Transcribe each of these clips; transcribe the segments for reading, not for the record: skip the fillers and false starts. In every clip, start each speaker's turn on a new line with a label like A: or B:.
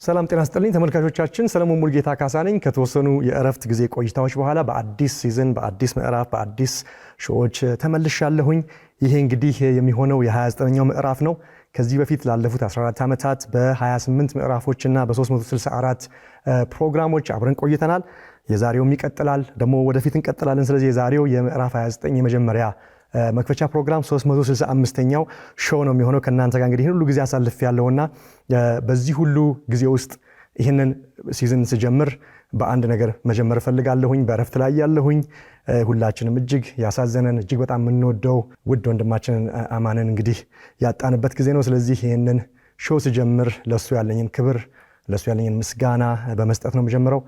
A: ሰላም ጤና ይስጥልኝ ተመልካቾቻችን ሰለሞን ሙልጌታ ካሳ ነኝ ከተወሰኑ የእረፍት ጊዜ ቆይታዎች በኋላ በአዲስ ሲዝን በአዲስ ምዕራፍ በአዲስ ሾዎች ተመልሻለሁኝ ይሄ እንግዲህ የሚሆነው የ29ኛው ምዕራፍ ነው ከዚህ በፊት ላለፉት 14 ዓመታት በ28 ምዕራፎችና በ364 ፕሮግራሞች አብረን ቆይተናል የዛሬውም ይቀጥላል ደግሞ ወደፊት እንቀጥላለን ስለዚህ የዛሬው የምዕራፍ 29 የመጀመሪያ መክፈቻ ፕሮግራም 365ኛው ሾው ነው የሚሆነው ከናንተ ጋር እንግዲህ ሁሉ ጊዜ አሳልፍ ያለውና በዚህ ሁሉ ጊዜ ውስጥ ይሄንን ሲዝን ስጀምር በአንድ ነገር መጀመር ፈልጋለሁኝ በእረፍት ላይ ያለሁኝ ሁላችንም እጅግ ያሳዘነን እጅግ በጣም የምንወደው ውድ ወንድማችንን አማንን እንግዲህ ያጣንበት ጊዜ ነው ስለዚህ ይሄንን ሾው ስጀምር ለሱ ያለኝን ክብር ለሱ ያለኝን ምስጋና በመስጠት ነው የምጀምረው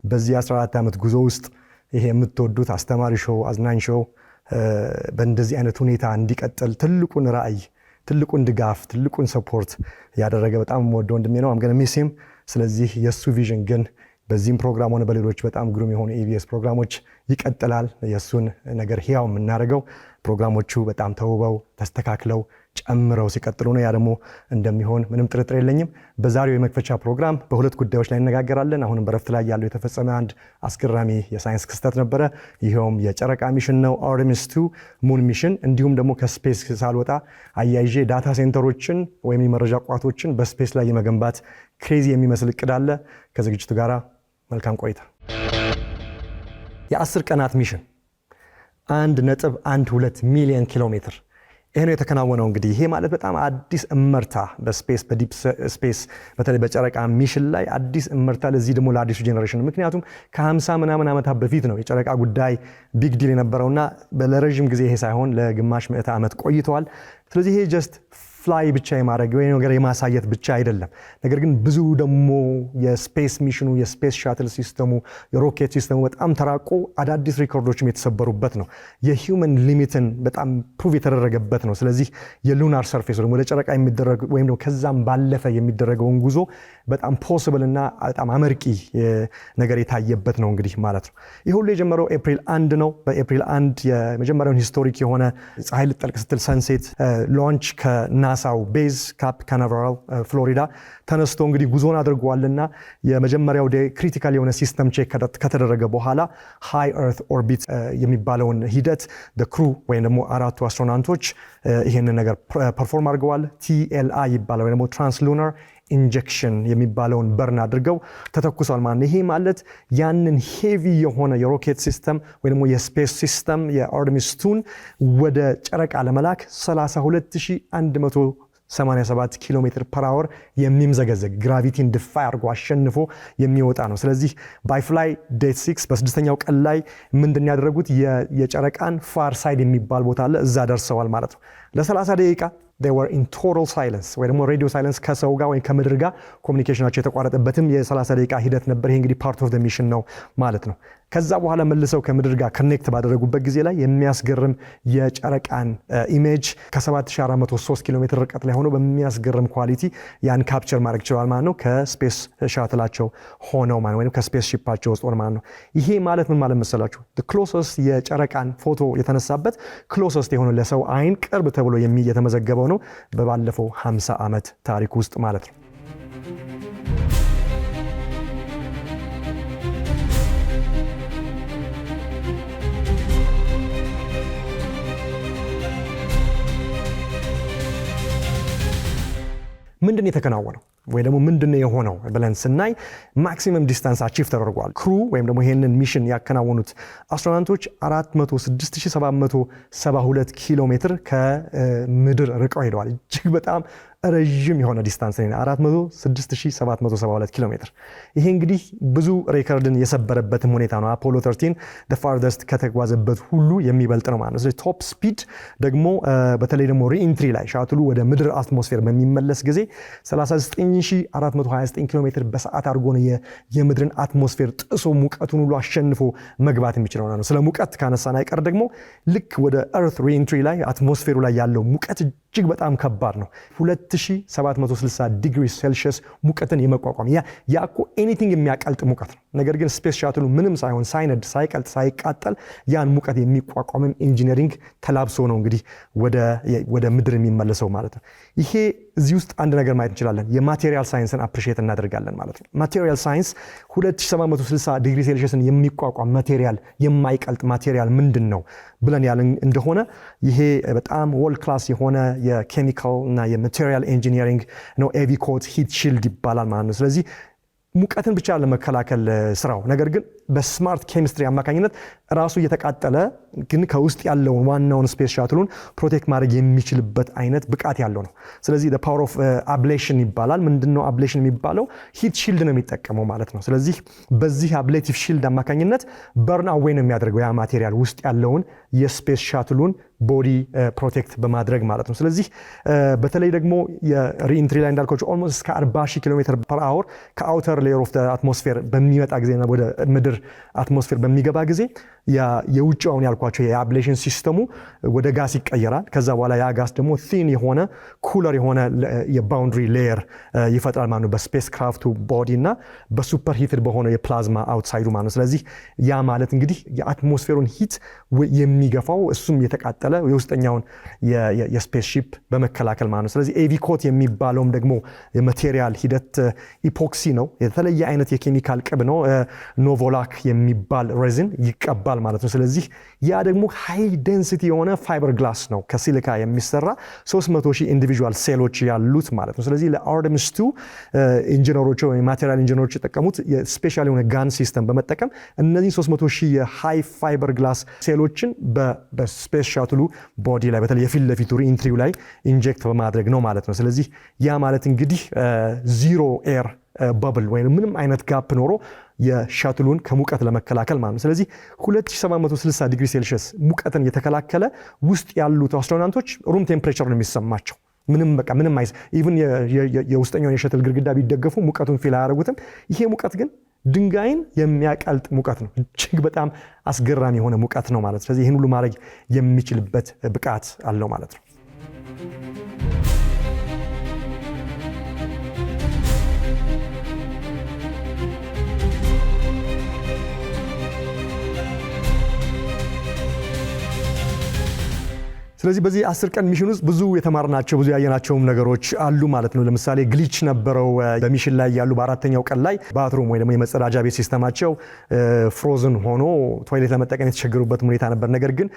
A: በዚህ 14 ዓመት ጉዞ ውስጥ ይሄ የምትወዱት አስተማሪ ሾው አዝናኝ ሾው በእንደዚህ አይነት ሁኔታ እንዲቀጥል ትልቁን ራዕይ ትልቁን ድጋፍ ትልቁን ሰፖርት ያደረገ በጣም ወደው ወንድሜ ነው አምገነ ሚስም ስለዚህ የሱ ቪዥን ግን በዚህም ፕሮግራም ሆነ በሌሎች በጣም ግሩም የሆኑ ኤቢኤስ ፕሮግራሞች ይቀጥላል የሱን ነገር ህያው የምናደርገው ፕሮግራሞቹ በጣም ተውበው ተስተካክለው ጨምረው ሲቀጥሉ ነው ያ ደግሞ እንደሚሆን ምንም ጥርጥር የለኝም በዛሬው የመክፈቻ ፕሮግራም በሁለት ጉዳዮች ላይ እንነጋገራለን አሁንም በረፍት ላይ ያለው የተፈጸመ አንድ አስገራሚ የሳይንስ ክስተት ነበረ ይሄውም የጨረቃ ሚሽን ነው አርቴሚስ 2 ሙን ሚሽን እንዲሁም ደግሞ ከስፔስ ሳልወጣ አያይዤ ዳታ ሴንተሮችን ወይም የመረጃ ቋቶችን በስፔስ ላይ የመገንባት ክሬዚ የሚመስል እቅድ አለ ከዝግጅቱ ጋራ መልካም ቆይታ የ10 ቀናት ሚሽን 1.12 ሚሊዮን ኪሎ ሜትር ይሄ ነው የተከናወነው እንግዲህ ይሄ ማለት በጣም አዲስ እመርታ በስፔስ በዲፕ ስፔስ በተለይ በጨረቃ ሚሽን ላይ አዲስ እመርታ ለዚህ ደግሞ ለአዲሱ ጄነሬሽን ምክንያቱም ከ50 ምናምን ዓመታት በፊት ነው የጨረቃ ጉዳይ ቢግ ዲል የነበረውና ለረጅም ጊዜ ይሄ ሳይሆን ለግማሽ ምዕተ ዓመት ቆይተዋል ስለዚህ ይሄ ጀስት ፍላይ ብቻ የማድረግ ወይ ነገር የማሳየት ብቻ አይደለም ነገር ግን ብዙ ደግሞ የስፔስ ሚሽኑ የስፔስ ሻትል ሲስተሙ የሮኬት ሲስተሙ በጣም ተራቆ አዳዲስ ሪኮርዶችም የተሰበሩበት ነው የሂውመን ሊሚትን በጣም ፕሩቭ የተደረገበት ነው ስለዚህ የሉናር ሰርፌስ ወደ ጨረቃ የሚደረግ ወይም ደግሞ ከዛም ባለፈ የሚደረገውን ጉዞ በጣም ፖሲብል እና በጣም አመርቂ ነገር የታየበት ነው እንግዲህ ማለት ነው ይሄ ሁሉ የጀመረው ኤፕሪል 1 ነው በኤፕሪል 1 የመጀመሪያውን ሂስቶሪክ የሆነ ፀሐይ ልትጠልቅ ስትል ሰንሴት ላንች ከናሳው ቤዝ ካፕ ካናቨራል ፍሎሪዳ ተነስቶ እንግዲህ ጉዞን አድርጓልና የመጀመሪያው ክሪቲካል የሆነ ሲስተም ቼክ ከተደረገ በኋላ ሃይ ኤርት ኦርቢት የሚባለውን ሂደት ክሩ ወይም ደግሞ አራቱ አስትሮናውቶች ይሄንን ነገር ፐርፎርም አድርገዋል TLI ይባላል ወይም ደግሞ ትራንስሉናር ኢንጀክሽን የሚባለውን በርን አድርገው ተተኩሷል ማለት ይሄ ማለት ያንን ሄቪ የሆነ የሮኬት ሲስተም ወይ ደግሞ የስፔስ ሲስተም የአርቴሚስ 2 ወደ ጨረቃ ለመላክ 32187 ኪሎ ሜትር ፐር አወር የሚምዘገዘግ ግራቪቲን ዲፋይ አድርጎ አሸንፎ የሚወጣ ነው ስለዚህ ባይ ፍላይ ዴት 6 በስድስተኛው ቀን ላይ ምንድን ያደረጉት የጨረቃን ፋር ሳይድ የሚባል ቦታ አለ እዛ ደርሰዋል ማለት ነው ለ30 ደቂቃ they were in total silence ወይ ደግሞ ሬዲዮ ሳይለንስ ከሰው ጋር ወይ ከምድር ጋር ኮሙኒኬሽናቸው የተቋረጠበትም የ30 ደቂቃ ሂደት ነበር ይሄ እንግዲህ ፓርት ኦፍ ዘ ሚሽን ነው ማለት ነው ከዛ በኋላ መልሰው ከምድር ጋር ኮኔክት ባደረጉበት ጊዜ ላይ የሚያስገርም የጨረቃን ኢሜጅ ከ7403 ኪሎ ሜትር ርቀት ላይ ሆኖ በሚያስገርም ኳሊቲ ያን ካፕቸር ማድረግ ይችላል ማለት ነው ከስፔስ ሻትላቸው ሆነው ማለት ወይ ከስፔስ ሺፓቸው ውስጥ ሆነው ማለት ነው ይሄ ማለት ምን ማለት መሰላችሁ the closest የጨረቃን ፎቶ የተነሳበት closest የሆነ ለሰው አይን ቅርብ ተብሎ የተመዘገበው ነው በባለፈው 50 ዓመት ታሪክ ውስጥ ማለት ነው ምንድን የተከናወነው ወይ ደግሞ ምንድነው የሆነው ብለን ስናይ ማክሲመም ዲስታንስ አቺቭ ተደርጓል ክሩ ወይም ደግሞ ይሄንን ሚሽን ያከናወኑት አስትሮናውቶች 406772 ኪሎ ሜትር ከምድር ርቀው ሄደዋል እጅግ በጣም ረጅም የሆነ ዲስታንስ ነው 406772 ኪሎ ሜትር ይሄ እንግዲህ ብዙ ሬከርድን የሰበረበትም ሁኔታ ነው አፖሎ 13 the farthest ከተጓዘበት ሁሉ የሚበልጥ ነው ማለት ነው ስለዚህ ቶፕ ስፒድ ደግሞ በተለይ ደግሞ ሪኢንትሪ ላይ ሻትሉ ወደ ምድር አትሞስፌር በሚመለስ ጊዜ 39429 ኪሎ ሜትር በሰዓት አድርጎ ነው የምድርን አትሞስፌር ጥሶ ሙቀቱን ሁሉ አሸንፎ መግባት የሚችለው ነው ስለ ሙቀት ካነሳን አይቀር ደግሞ ልክ ወደ earth reentry ላይ አትሞስፌሩ ላይ ያለው ሙቀት እጅግ በጣም ከባድ ነው 2760 ዲግሪ ሴልሺየስ ሙቀትን የመቋቋም ያ እኮ ኤኒቲንግ የሚያቀልጥ ሙቀት ነው። ነገር ግን ስፔስ ሻትሉ ምንም ሳይሆን ሳይነድ ሳይቀልጥ ሳይቃጠል ያን ሙቀት የሚቋቋምም ኢንጂነሪንግ ተላብሶ ነው እንግዲህ ወደ ምድር የሚመለሰው ማለት ነው። ይሄ እዚህ ውስጥ አንድ ነገር ማየት እንችላለን። የማቴሪያል ሳይንስን አፕሪሺየት እናደርጋለን ማለት ነው። ማቴሪያል ሳይንስ 2760 ዲግሪ ሴልሺየስን የሚቋቋም ማቴሪያል የማይቀልጥ ማቴሪያል ምንድን ነው ብለን ያለን እንደሆነ ይሄ በጣም ወርልድ ክላስ የሆነ የኬሚካል እና የማቴሪያል ኢንጂነሪንግ ነው። ኤቪኮት ሂት ሺልድ ይባላል ማለት ነው። ስለዚህ ሙቀትን ብቻ ለመከላከል ስራው፣ ነገር ግን በስማርት ኬሚስትሪ አማካኝነት ራሱ እየተቃጠለ ግን ከውስጥ ያለውን ዋናውን ስፔስ ሻትሉን ፕሮቴክት ማድረግ የሚችልበት አይነት ብቃት ያለው ነው። ስለዚህ the power of ablation ይባላል። ምንድነው አብሌሽን የሚባለው? ሂት ሺልድ ነው የሚጠቀመው ማለት ነው። ስለዚህ በዚህ አብሌቲቭ ሺልድ አማካኝነት በርን አዌይ ነው የሚያደርገው ያ ማቴሪያል ውስጥ ያለውን የስፔስ ሻትሉን ቦዲ ፕሮቴክት በማድረግ ማለት ነው። ስለዚህ በተለይ ደግሞ የሪኢንትሪ ላይ እንዳልኳቸው ኦልሞስት እስከ 40,000 ኪሎሜትር ፐር አወር ከአውተር ሌየር ኦፍ አትሞስፌር በሚመጣ ጊዜና ወደ ምድር አትሞስፌር በሚገባ ጊዜ የውጭውን ያልኳቸው የአብሌሽን ሲስተሙ ወደ ጋስ ይቀየራል። ከዛ በኋላ ያ ጋስ ደግሞ ቲን የሆነ ኩለር የሆነ የባውንድሪ ሌየር ይፈጥራል ማለት ነው በስፔስ ክራፍቱ ቦዲ እና በሱፐር ሂትድ በሆነ የፕላዝማ አውትሳይዱ ማለት ነው። ስለዚህ ያ ማለት እንግዲህ የአትሞስፌሩን ሂት የሚገፋው እሱም የተቃጠለ የውስጠኛውን የስፔስ ሺፕ በመከላከል ማለት ነው። ስለዚህ ኤቪኮት የሚባለውም ደግሞ የማቴሪያል ሂደት ኢፖክሲ ነው። የተለየ አይነት የኬሚካል ቅብ ነው። ኖቮላክ የሚባል ሬዚን ይቀባል ማለት ነው። ስለዚህ ያ ደግሞ ሃይ ዴንሲቲ የሆነ ፋይበር ግላስ ነው ከሲሊካ የሚሰራ 300,000 ኢንዲቪጁዋል ሴሎች ያሉት ማለት ነው። ስለዚህ ለአርተሚስ 2 ኢንጂነሮች ወይ ማቴሪያል ኢንጂነሮች የተጠቀሙት የስፔሻል የሆነ ጋን ሲስተም በመጠቀም እነዚህ 300,000 የሃይ ፋይበር ግላስ ሴሎችን በስፔስ ሻትሉ ቦዲ ላይ በተለይ የፊት ለፊቱ ኢንትሪው ላይ ኢንጀክት በማድረግ ነው ማለት ነው። ስለዚህ ያ ማለት እንግዲህ ዚሮ ኤር በብል ወይም ምንም አይነት ጋፕ ኖሮ የሻትሉን ከሙቀት ለመከላከል ማለት ነው። ስለዚህ 2760 ዲግሪ ሴልሺየስ ሙቀትን የተከላከለ ውስጥ ያሉት አስትሮናውቶች ሩም ቴምፕሬቸር ነው የሚሰማቸው። ምንም አይስ ኢቭን የውስጠኛውን የሸትል ግድግዳ ቢደገፉ ሙቀቱን ፊል አያደርጉትም። ይሄ ሙቀት ግን ድንጋይን የሚያቀልጥ ሙቀት ነው። እጅግ በጣም አስገራሚ የሆነ ሙቀት ነው ማለት ነው። ስለዚህ ይህን ሁሉ ማድረግ የሚችልበት ብቃት አለው ማለት ነው። ስለዚህ በዚህ 10 ቀን ሚሽን ውስጥ ብዙ የተማርናቸው ብዙ ያየናቸውም ነገሮች አሉ ማለት ነው። ለምሳሌ ግሊች ነበረው በሚሽን ላይ ያሉ በአራተኛው ቀን ላይ ባትሩም ወይ ደግሞ የመጸዳጃ ቤት ሲስተማቸው ፍሮዝን ሆኖ ቶይሌት ለመጠቀም የተቸገሩበት ሁኔታ ነበር። ነገር ግን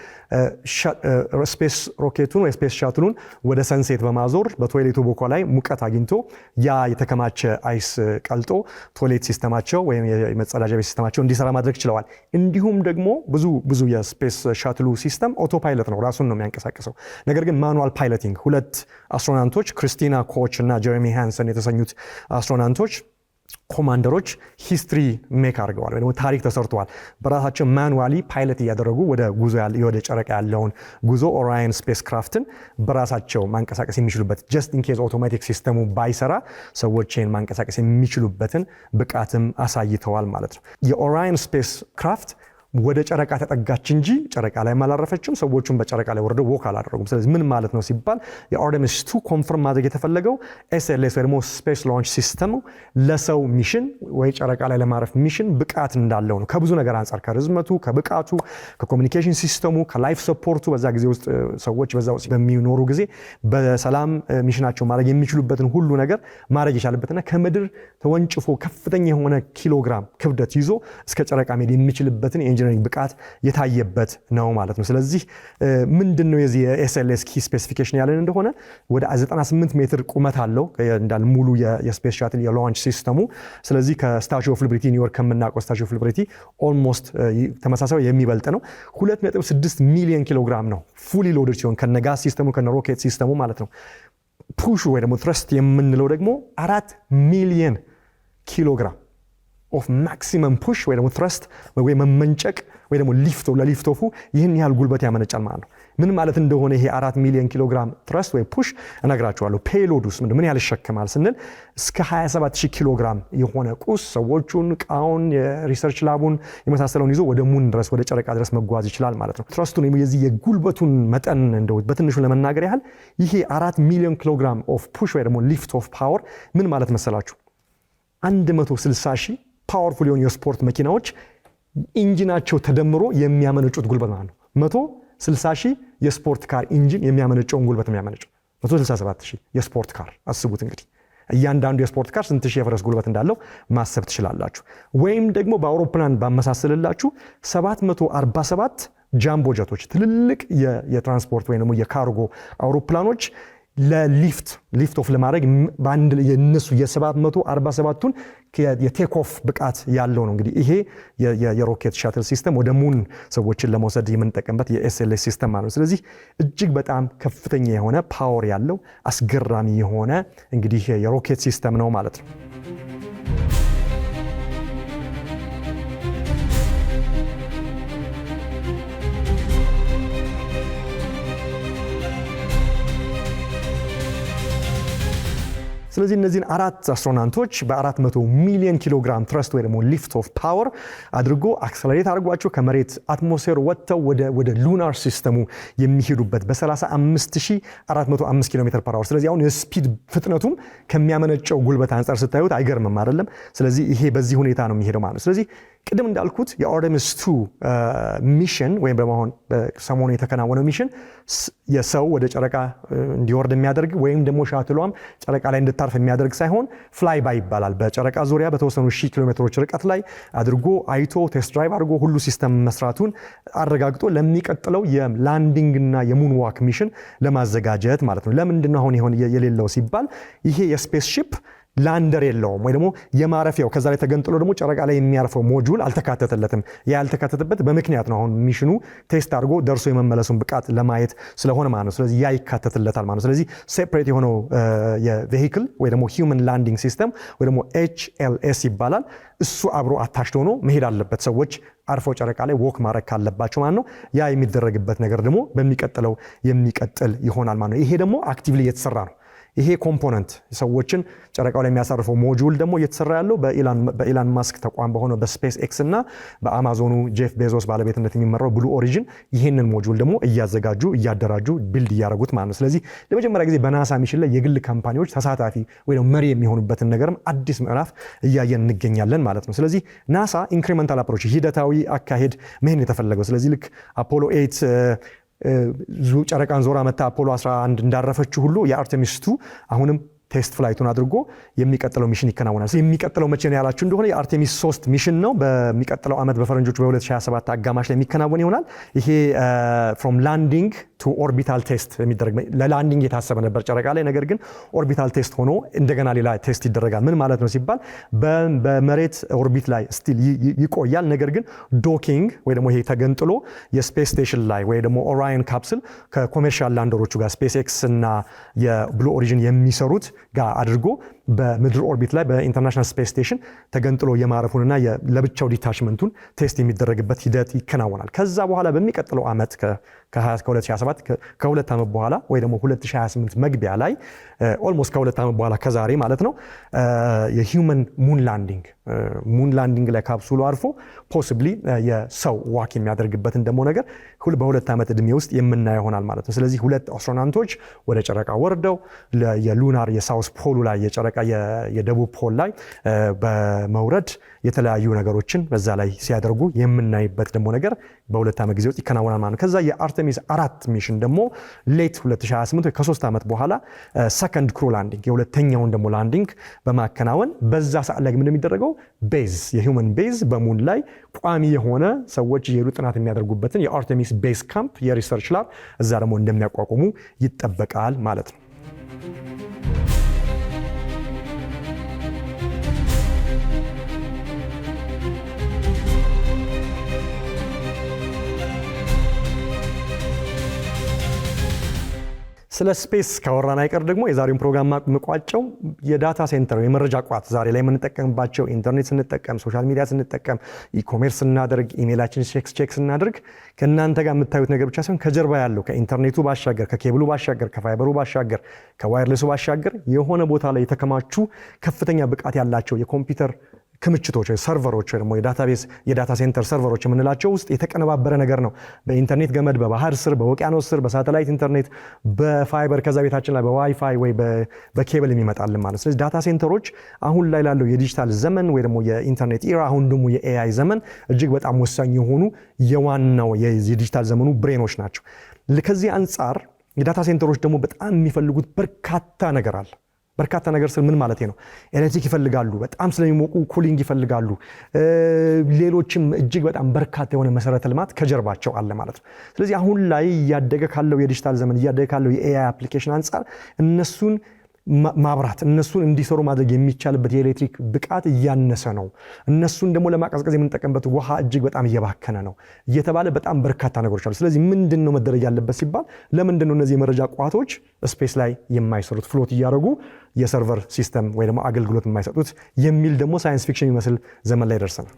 A: ስፔስ ሮኬቱን ወይ ስፔስ ሻትሉን ወደ ሰንሴት በማዞር በቶይሌቱ ቦኮ ላይ ሙቀት አግኝቶ ያ የተከማቸ አይስ ቀልጦ ቶይሌት ሲስተማቸው ወይም የመጸዳጃ ቤት ሲስተማቸው እንዲሰራ ማድረግ ችለዋል። እንዲሁም ደግሞ ብዙ የስፔስ ሻትሉ ሲስተም ኦቶ ፓይለት ነው፣ ራሱን ነው የሚያንቀሳቅሰው። ነገር ግን ማኑዋል ፓይለቲንግ ሁለት አስትሮናውቶች ክሪስቲና ኮች እና ጀሬሚ ሃንሰን የተሰኙት አስትሮናውቶች ኮማንደሮች ሂስትሪ ሜክ አድርገዋል ወይ ደግሞ ታሪክ ተሰርተዋል። በራሳቸው ማኑዋሊ ፓይለት እያደረጉ ወደ ጨረቃ ያለውን ጉዞ ኦራየን ስፔስ ክራፍትን በራሳቸው ማንቀሳቀስ የሚችሉበት ጀስት ኢን ኬዝ አውቶማቲክ ሲስተሙ ባይሰራ ሰዎችን ማንቀሳቀስ የሚችሉበትን ብቃትም አሳይተዋል ማለት ነው። የኦራየን ስፔስ ክራፍት ወደ ጨረቃ ተጠጋች እንጂ ጨረቃ ላይ አላረፈችም። ሰዎቹም በጨረቃ ላይ ወርደው ወክ አላደረጉም። ስለዚህ ምን ማለት ነው ሲባል የአርተሚስ 2 ኮንፈርም ማድረግ የተፈለገው ኤስኤልኤስ ወይ ደግሞ ስፔስ ላunch ሲስተሙ ለሰው ሚሽን ወይ ጨረቃ ላይ ለማረፍ ሚሽን ብቃት እንዳለው ነው። ከብዙ ነገር አንፃር ከርዝመቱ፣ ከብቃቱ፣ ከኮሙኒኬሽን ሲስተሙ፣ ከላይፍ ሰፖርቱ በዛ ጊዜ ውስጥ ሰዎች በዛ ውስጥ በሚኖሩ ጊዜ በሰላም ሚሽናቸው ማድረግ የሚችሉበትን ሁሉ ነገር ማድረግ የቻለበትና ከምድር ተወንጭፎ ከፍተኛ የሆነ ኪሎግራም ክብደት ይዞ እስከ ጨረቃ መሄድ የሚችልበትን ኢንጂነሪንግ ብቃት የታየበት ነው ማለት ነው። ስለዚህ ምንድነው የዚህ የኤስኤልኤስ ኪ ስፔሲፊኬሽን ያለን እንደሆነ ወደ 98 ሜትር ቁመት አለው እንዳል ሙሉ የስፔስ ሻትል የላunch ሲስተሙ። ስለዚህ ከስታቹ ኦፍ ሊበርቲ ኒውዮርክ ከምናውቀው ስታቹ ኦፍ ሊበርቲ ኦልሞስት ተመሳሳይ የሚበልጥ ነው። 2.6 ሚሊዮን ኪሎግራም ነው ፉሊ ሎድድ ሲሆን ከነጋስ ሲስተሙ ከነሮኬት ሲስተሙ ማለት ነው። ፑሽ ወይ ደግሞ ትረስት የምንለው ደግሞ 4 ሚሊዮን ኪሎግራም ኦፍ ማክሲመም ፑሽ ወይ ደግሞ ትረስት ወይ መመንጨቅ ወይ ደግሞ ለሊፍት ኦፉ ይህን ያህል ጉልበት ያመነጫል ማለት ነው። ምን ማለት እንደሆነ ይሄ 4 ሚሊዮን ኪሎግራም ትረስት ወይ ፑሽ እነግራችኋለሁ። ፔሎዱስ ምን ያህል ይሸከማል ስንል እስከ 27000 ኪሎግራም የሆነ ቁስ ሰዎቹን፣ እቃውን፣ የሪሰርች ላቡን የመሳሰለውን ይዞ ወደ ሙን ድረስ ወደ ጨረቃ ድረስ መጓዝ ይችላል ማለት ነው። ትረስቱን የዚህ የጉልበቱን መጠን እንደው በትንሹ ለመናገር ያህል ይሄ 4 ሚሊዮን ኪሎግራም ኦፍ ፑሽ ወይ ደግሞ ሊፍት ኦፍ ፓወር ምን ማለት መሰላችሁ? 160,000 ፓወርፉል የሆኑ የስፖርት መኪናዎች ኢንጂናቸው ተደምሮ የሚያመነጩት ጉልበት ማለት ነው። 160,000 የስፖርት ካር ኢንጂን የሚያመነጨውን ጉልበት የሚያመነጨው 167,000 የስፖርት ካር አስቡት እንግዲህ እያንዳንዱ የስፖርት ካር ስንት ሺህ የፈረስ ጉልበት እንዳለው ማሰብ ትችላላችሁ። ወይም ደግሞ በአውሮፕላን ባመሳሰልላችሁ 747 ጃምቦ ጀቶች ትልልቅ የትራንስፖርት ወይ ደግሞ የካርጎ አውሮፕላኖች ሊፍት ኦፍ ለማድረግ በአንድ የነሱ የ747ቱን የቴክ ኦፍ ብቃት ያለው ነው። እንግዲህ ይሄ የሮኬት ሻትል ሲስተም ወደ ሙን ሰዎችን ለመውሰድ የምንጠቀምበት የኤስኤልኤስ ሲስተም ማለት ነው። ስለዚህ እጅግ በጣም ከፍተኛ የሆነ ፓወር ያለው አስገራሚ የሆነ እንግዲህ የሮኬት ሲስተም ነው ማለት ነው። ስለዚህ እነዚህን 4 አስትሮናውቶች በ400 ሚሊዮን ኪሎግራም ትረስት ወይ ደግሞ ሊፍት ኦፍ ፓወር አድርጎ አክሰለሬት አድርጓቸው ከመሬት አትሞስፌር ወጥተው ወደ ሉናር ሲስተሙ የሚሄዱበት በ35405 ኪሎ ሜትር ፐር አወር። ስለዚህ አሁን የስፒድ ፍጥነቱም ከሚያመነጨው ጉልበት አንጻር ስታዩት አይገርምም አይደለም? ስለዚህ ይሄ በዚህ ሁኔታ ነው የሚሄደው ማለት ነው። ስለዚህ ቅድም እንዳልኩት የአርቴሚስ 2 ሚሽን ወይም በመሆን ሰሞኑ የተከናወነው ሚሽን የሰው ወደ ጨረቃ እንዲወርድ የሚያደርግ ወይም ደግሞ ሻትሏም ጨረቃ ላይ እንድታርፍ የሚያደርግ ሳይሆን ፍላይ ባይ ይባላል። በጨረቃ ዙሪያ በተወሰኑ 1000 ኪሎ ሜትሮች ርቀት ላይ አድርጎ አይቶ ቴስት ድራይቭ አድርጎ ሁሉ ሲስተም መስራቱን አረጋግጦ ለሚቀጥለው የላንዲንግ እና የሙን ዋክ ሚሽን ለማዘጋጀት ማለት ነው። ለምንድን ነው አሁን የሌለው ሲባል ይሄ የስፔስ ሺፕ ላንደር የለውም ወይ ደግሞ የማረፊያው ከዛ ላይ ተገንጥሎ ደግሞ ጨረቃ ላይ የሚያርፈው ሞጁል አልተካተተለትም። ያልተካተተበት በምክንያት ነው። አሁን ሚሽኑ ቴስት አድርጎ ደርሶ የመመለሱን ብቃት ለማየት ስለሆነ ማለት ነው። ስለዚህ ያ ይካተትለታል ማለት ነው። ስለዚህ ሴፕሬት የሆነው የቬሂክል ወይ ደግሞ ሂውመን ላንዲንግ ሲስተም ወይ ደግሞ HLS ይባላል። እሱ አብሮ አታችቶ ሆኖ መሄድ አለበት። ሰዎች አርፈው ጨረቃ ላይ ወክ ማድረግ ካለባቸው ማለት ነው። ያ የሚደረግበት ነገር ደግሞ በሚቀጥለው የሚቀጥል ይሆናል ማለት ነው። ይሄ ደግሞ አክቲቭሊ እየተሰራ ነው። ይሄ ኮምፖነንት ሰዎችን ጨረቃው ላይ የሚያሳርፈው ሞጁል ደግሞ እየተሰራ ያለው በኢላን ማስክ ተቋም በሆነው በስፔስ ኤክስ እና በአማዞኑ ጄፍ ቤዞስ ባለቤትነት የሚመራው ብሉ ኦሪጂን ይህንን ሞጁል ደግሞ እያዘጋጁ እያደራጁ ቢልድ እያደረጉት ማለት ነው። ስለዚህ ለመጀመሪያ ጊዜ በናሳ ሚሽን ላይ የግል ካምፓኒዎች ተሳታፊ ወይ መሪ የሚሆኑበትን ነገርም አዲስ ምዕራፍ እያየን እንገኛለን ማለት ነው። ስለዚህ ናሳ ኢንክሪመንታል አፕሮች ሂደታዊ አካሄድ መሄድ የተፈለገው ስለዚህ ልክ አፖሎ 8 ጨረቃን ዞራ መታ አፖሎ 11 እንዳረፈችው ሁሉ የአርቴሚስ 2 አሁንም ቴስት ፍላይቱን አድርጎ የሚቀጥለው ሚሽን ይከናወናል። የሚቀጥለው መቼ ነው ያላችሁ እንደሆነ የአርቴሚስ 3 ሚሽን ነው። በሚቀጥለው ዓመት በፈረንጆቹ በ2027 አጋማሽ ላይ የሚከናወን ይሆናል። ይሄ ፍሮም ላንዲንግ ቱ ኦርቢታል ቴስት የሚደረግ ለላንዲንግ የታሰበ ነበር ጨረቃ ላይ፣ ነገር ግን ኦርቢታል ቴስት ሆኖ እንደገና ሌላ ቴስት ይደረጋል። ምን ማለት ነው ሲባል በመሬት ኦርቢት ላይ ስቲል ይቆያል። ነገር ግን ዶኪንግ ወይ ደግሞ ይሄ ተገንጥሎ የስፔስ ስቴሽን ላይ ወይ ደግሞ ኦራየን ካፕስል ከኮሜርሻል ላንደሮቹ ጋር ስፔስ ኤክስ እና የብሉ ኦሪጂን የሚሰሩት ጋር አድርጎ በምድር ኦርቢት ላይ በኢንተርናሽናል ስፔስ ስቴሽን ተገንጥሎ የማረፉንና ለብቻው ዲታችመንቱን ቴስት የሚደረግበት ሂደት ይከናወናል። ከዛ በኋላ በሚቀጥለው ዓመት ከ2027 ከሁለት ዓመት በኋላ ወይ ደግሞ 2028 መግቢያ ላይ ኦልሞስት ከሁለት ዓመት በኋላ ከዛሬ ማለት ነው የሂውመን ሙን ላንዲንግ ላይ ካፕሱሉ አርፎ ፖሲብሊ የሰው ዋክ የሚያደርግበትን ደግሞ ነገር በሁለት ዓመት ዕድሜ ውስጥ የምናየው ይሆናል ማለት ነው። ስለዚህ 2 አስትሮናውቶች ወደ ጨረቃ ወርደው የሉናር የሳውስ ፖሉ ላይ የጨረቃ የደቡብ ፖል ላይ በመውረድ የተለያዩ ነገሮችን በዛ ላይ ሲያደርጉ የምናይበት ደግሞ ነገር በሁለት ዓመት ጊዜ ውስጥ ይከናወናል ማለት ነው። ከዛ የአርቴሚስ 4 ሚሽን ደግሞ ሌት 2028 ከ3 ዓመት በኋላ ሰከንድ ክሩ ላንዲንግ የሁለተኛውን ደግሞ ላንዲንግ በማከናወን በዛ ሰዓት ላይ ምን የሚደረገው ቤዝ የሂውመን ቤዝ በሙን ላይ ቋሚ የሆነ ሰዎች የሄዱ ጥናት የሚያደርጉበትን የአርቴሚስ ቤዝ ካምፕ የሪሰርች ላብ እዛ ደግሞ እንደሚያቋቁሙ ይጠበቃል ማለት ነው። ስለ ስፔስ ካወራን አይቀር ደግሞ የዛሬውን ፕሮግራም መቋጨው የዳታ ሴንተር የመረጃ ቋት ዛሬ ላይ የምንጠቀምባቸው ኢንተርኔት ስንጠቀም ሶሻል ሚዲያ ስንጠቀም ኢኮሜርስ ስናደርግ ኢሜይላችን ቼክ ስናደርግ ከእናንተ ጋር የምታዩት ነገር ብቻ ሳይሆን ከጀርባ ያለው ከኢንተርኔቱ ባሻገር ከኬብሉ ባሻገር ከፋይበሩ ባሻገር ከዋየርሌሱ ባሻገር የሆነ ቦታ ላይ የተከማቹ ከፍተኛ ብቃት ያላቸው የኮምፒውተር ክምችቶች ሰርቨሮች ወይ ደግሞ የዳታቤዝ የዳታ ሴንተር ሰርቨሮች የምንላቸው ውስጥ የተቀነባበረ ነገር ነው። በኢንተርኔት ገመድ በባህር ስር በውቅያኖስ ስር በሳተላይት ኢንተርኔት በፋይበር ከዛ ቤታችን ላይ በዋይፋይ ወይ በኬብል የሚመጣልን ማለት። ስለዚህ ዳታ ሴንተሮች አሁን ላይ ላለው የዲጂታል ዘመን ወይ ደግሞ የኢንተርኔት ኢራ አሁን ደግሞ የኤአይ ዘመን እጅግ በጣም ወሳኝ የሆኑ የዋናው የዲጂታል ዘመኑ ብሬኖች ናቸው። ከዚህ አንጻር የዳታ ሴንተሮች ደግሞ በጣም የሚፈልጉት በርካታ ነገር አለ። በርካታ ነገር ስል ምን ማለት ነው? ኤሌክትሪክ ይፈልጋሉ፣ በጣም ስለሚሞቁ ኩሊንግ ይፈልጋሉ። ሌሎችም እጅግ በጣም በርካታ የሆነ መሰረተ ልማት ከጀርባቸው አለ ማለት ነው። ስለዚህ አሁን ላይ እያደገ ካለው የዲጂታል ዘመን እያደገ ካለው የኤአይ አፕሊኬሽን አንጻር እነሱን ማብራት እነሱን እንዲሰሩ ማድረግ የሚቻልበት የኤሌክትሪክ ብቃት እያነሰ ነው። እነሱን ደግሞ ለማቀዝቀዝ የምንጠቀምበት ውሃ እጅግ በጣም እየባከነ ነው እየተባለ በጣም በርካታ ነገሮች አሉ። ስለዚህ ምንድነው መደረግ ያለበት ሲባል ለምንድነው እነዚህ የመረጃ ቋቶች ስፔስ ላይ የማይሰሩት ፍሎት እያደረጉ የሰርቨር ሲስተም ወይ ደግሞ አገልግሎት የማይሰጡት የሚል ደግሞ ሳይንስ ፊክሽን የሚመስል ዘመን ላይ ደርሰናል።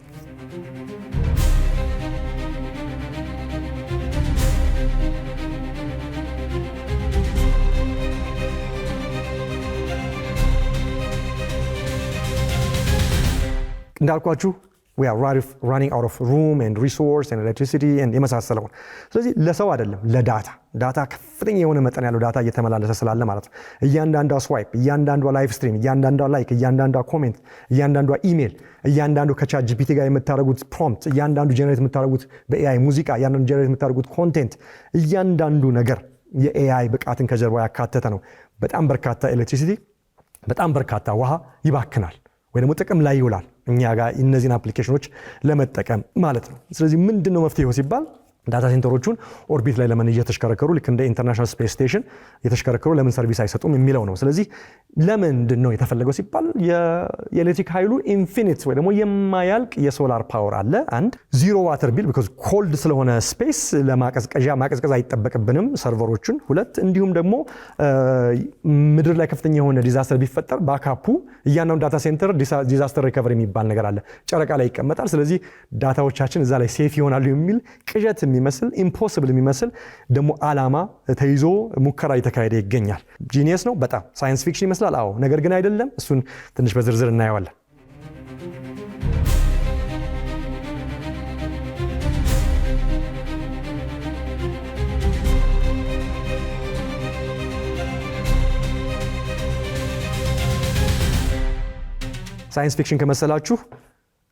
A: እንዳልኳችሁ we are running out of room and resource and electricity and የመሳሰለው። ስለዚህ ለሰው አይደለም ለዳታ ከፍተኛ የሆነ መጠን ያለው ዳታ እየተመላለሰ ስላለ ማለት ነው። እያንዳንዷ ስዋይፕ፣ እያንዳንዷ ላይቭ ስትሪም፣ እያንዳንዷ ላይክ፣ እያንዳንዷ ኮሜንት፣ እያንዳንዷ ኢሜል፣ እያንዳንዱ ከቻት ጂፒቲ ጋር የምታደርጉት ፕሮምፕት፣ እያንዳንዱ ጀነሬት የምታደርጉት በኤአይ ሙዚቃ፣ እያንዳንዱ ጀነሬት የምታደርጉት ኮንቴንት፣ እያንዳንዱ ነገር የኤአይ ብቃትን ከጀርባ ያካተተ ነው። በጣም በርካታ ኤሌክትሪሲቲ፣ በጣም በርካታ ውሃ ይባክናል ወይ ደግሞ ጥቅም ላይ ይውላል እኛ ጋር እነዚህን አፕሊኬሽኖች ለመጠቀም ማለት ነው። ስለዚህ ምንድነው መፍትሄው ሲባል ዳታ ሴንተሮቹን ኦርቢት ላይ ለምን እየተሽከረከሩ ልክ እንደ ኢንተርናሽናል ስፔስ ስቴሽን እየተሽከረከሩ ለምን ሰርቪስ አይሰጡም የሚለው ነው። ስለዚህ ለምንድን ነው የተፈለገው ሲባል የኤሌክትሪክ ኃይሉ ኢንፊኒት ወይ ደግሞ የማያልቅ የሶላር ፓወር አለ። አንድ ዚሮ ዋተር ቢል ቢኮዝ ኮልድ ስለሆነ ስፔስ ማቀዝቀዝ አይጠበቅብንም ሰርቨሮቹን። ሁለት እንዲሁም ደግሞ ምድር ላይ ከፍተኛ የሆነ ዲዛስተር ቢፈጠር ባካፑ እያንዳንዱ ዳታ ሴንተር ዲዛስተር ሪከቨሪ የሚባል ነገር አለ፣ ጨረቃ ላይ ይቀመጣል። ስለዚህ ዳታዎቻችን እዛ ላይ ሴፍ ይሆናሉ የሚል ቅዠት የሚመስል ኢምፖሲብል የሚመስል ደግሞ ዓላማ ተይዞ ሙከራ እየተካሄደ ይገኛል። ጂኒየስ ነው በጣም ሳይንስ ፊክሽን ይመስላል። አዎ፣ ነገር ግን አይደለም። እሱን ትንሽ በዝርዝር እናየዋለን። ሳይንስ ፊክሽን ከመሰላችሁ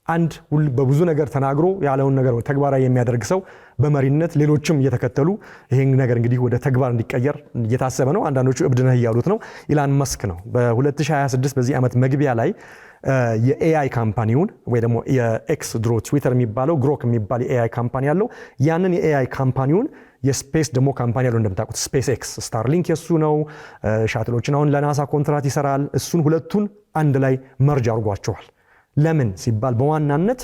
A: አንድ በብዙ ነገር ተናግሮ ያለውን ነገር ተግባራዊ የሚያደርግ ሰው በመሪነት ሌሎችም እየተከተሉ ይሄን ነገር እንግዲህ ወደ ተግባር እንዲቀየር እየታሰበ ነው። አንዳንዶቹ እብድ ነህ እያሉት ነው። ኢላን መስክ ነው በ2026 በዚህ ዓመት መግቢያ ላይ የኤአይ ካምፓኒውን ወይ ደግሞ የኤክስ ድሮ ትዊተር የሚባለው ግሮክ የሚባል የኤአይ ካምፓኒ ያለው ያንን የኤአይ ካምፓኒውን የስፔስ ደግሞ ካምፓኒ ያለው እንደምታውቁት ስፔስ ኤክስ ስታርሊንክ የሱ ነው። ሻትሎችን አሁን ለናሳ ኮንትራት ይሰራል። እሱን ሁለቱን አንድ ላይ መርጅ አድርጓቸዋል። ለምን ሲባል በዋናነት